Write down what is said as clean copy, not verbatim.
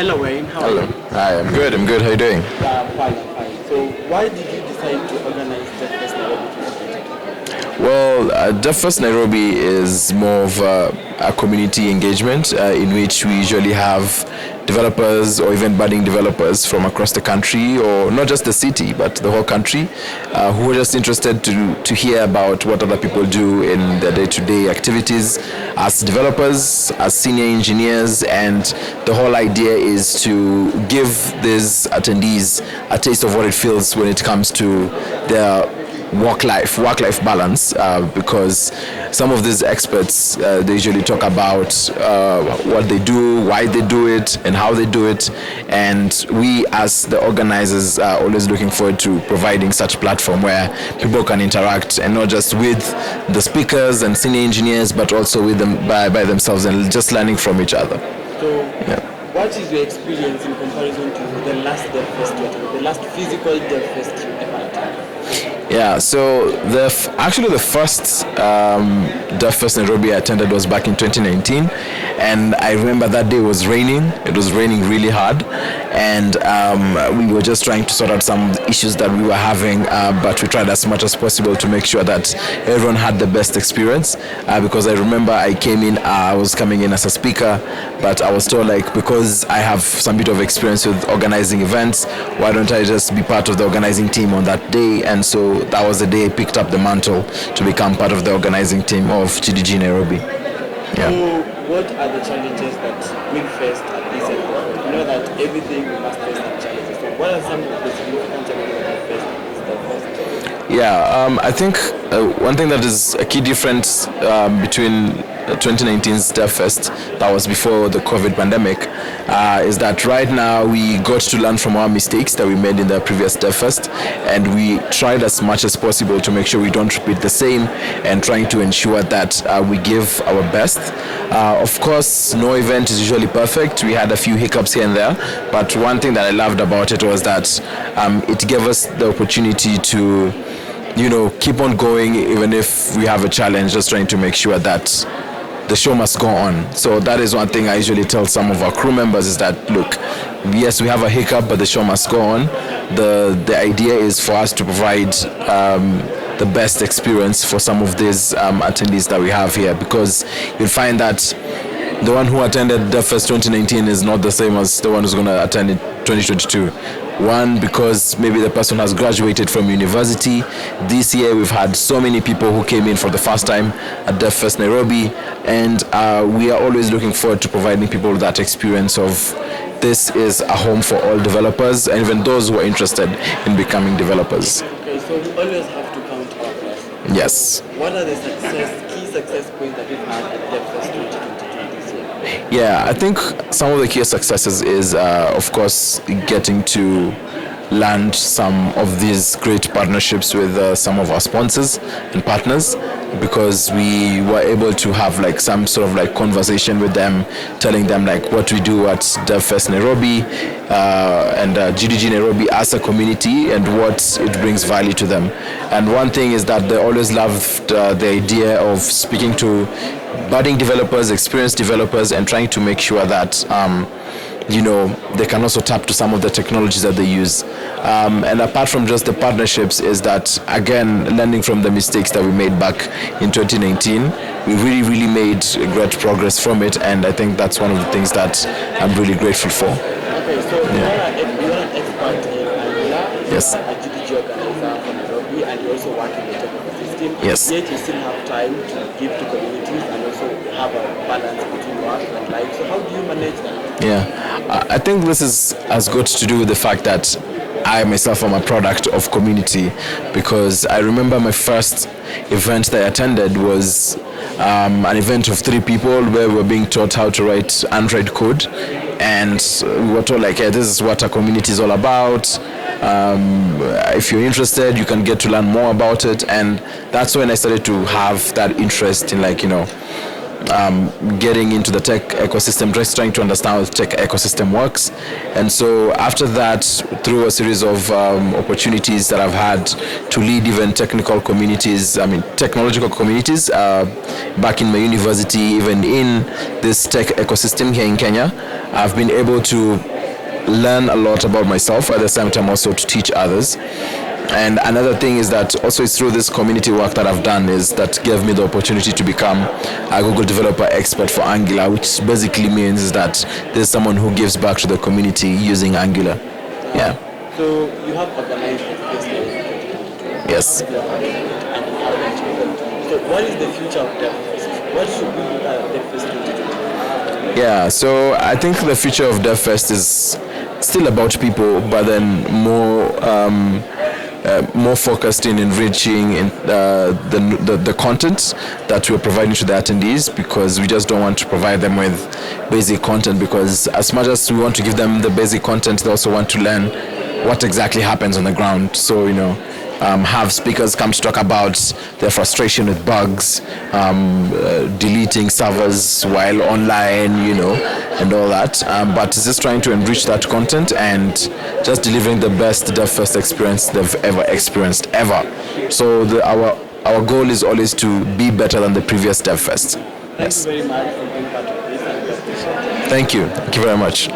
Hello, Wayne. How are Hello. you? Hi, I'm good. I'm good. How you doing? Fine, fine. So, why did you decide to organize Devfest Nairobi 2022? Well, Devfest Nairobi is more of a community engagement in which we usually have developers or even budding developers from across the country, or not just the city, but the whole country, who are just interested to hear about what other people do in their day-to-day activities as developers, as senior engineers, and the whole idea is to give these attendees a taste of what it feels when it comes to their work-life balance, because some of these experts, they usually talk about what they do, why they do it, and how they do it, and we as the organizers are always looking forward to providing such platform where people can interact, and not just with the speakers and senior engineers, but also with them by themselves, and just learning from each other. So, what is your experience in comparison to the last Devfest you attended, the last physical Devfest you ever attended? Yeah, so actually the first Devfest Nairobi I attended was back in 2019, and I remember that day was raining. It was raining really hard, and we were just trying to sort out some issues that we were having, but we tried as much as possible to make sure that everyone had the best experience, because I remember I was coming in as a speaker, but I was told, like, because I have some bit of experience with organizing events, why don't I just be part of the organizing team on that day? And so that was the day I picked up the mantle to become part of the organizing team of GDG Nairobi. Yeah. So, what are the challenges that we faced at this event? You know that everything we must face some challenges. So, what are some of the significant challenges that we faced at this Devfest? Yeah, I think one thing that is a key difference between 2019's Devfest, that was before the COVID pandemic, is that right now we got to learn from our mistakes that we made in the previous Devfest, and we tried as much as possible to make sure we don't repeat the same, and trying to ensure that we give our best. Of course, no event is usually perfect. We had a few hiccups here and there, but one thing that I loved about it was that it gave us the opportunity to keep on going even if we have a challenge, just trying to make sure that the show must go on. So that is one thing I usually tell some of our crew members, is that, look, yes, we have a hiccup, but the show must go on. The idea is for us to provide the best experience for some of these attendees that we have here, because you'll find that the one who attended Devfest 2019 is not the same as the one who's going to attend in 2022. One, because maybe the person has graduated from university. This year we've had so many people who came in for the first time at Devfest Nairobi, and we are always looking forward to providing people that experience of this is a home for all developers, and even those who are interested in becoming developers. Okay, so we always have to count our blessings. Yes. What are the key success points that we've had at Devfest 2022 this year? Yeah, I think some of the key successes is, of course, getting to land some of these great partnerships with some of our sponsors and partners, because we were able to have like some sort of like conversation with them, telling them like what we do at Devfest Nairobi and GDG Nairobi as a community, and what it brings value to them. And one thing is that they always loved the idea of speaking to budding developers, experienced developers, and trying to make sure that they can also tap to some of the technologies that they use. And apart from just the partnerships, is that, again, learning from the mistakes that we made back in 2019, we really made great progress from it, and I think that's one of the things that I'm really grateful for. Okay, so you are an expert in Angular. Yes. You are a GDG organizer for Nairobi, and you also work in the tech ecosystem. Yes. Yet you still have time to give to communities and also have a balance between work and life. So how do you manage that? Yeah, I think this has got to do with the fact that I myself am a product of community, because I remember my first event that I attended was an event of 3 people where we were being taught how to write Android code, and we were told like, hey, this is what our community is all about. If you're interested, you can get to learn more about it, and that's when I started to have that interest in getting into the tech ecosystem, just trying to understand how the tech ecosystem works. And so after that, through a series of opportunities that I've had to lead even technological communities back in my university, even in this tech ecosystem here in Kenya, I've been able to learn a lot about myself, at the same time also to teach others. And another thing is that also it's through this community work that I've done is that gave me the opportunity to become a Google developer expert for Angular, which basically means that there's someone who gives back to the community using Angular. Yeah. So you have organized the festival. Yes. And you haven't. So what is the future of Devfest? What should we look at Devfest 2020? Yeah, so I think the future of Devfest is still about people, but then more focused in enriching the content that we're providing to the attendees, because we just don't want to provide them with basic content, because as much as we want to give them the basic content, they also want to learn what exactly happens on the ground. So, have speakers come to talk about their frustration with bugs, deleting servers while online, and all that. But it's just trying to enrich that content and just delivering the best Devfest experience they've ever experienced, ever. So our goal is always to be better than the previous Devfest. Thank you very much for being part of this. Thank you. Thank you very much.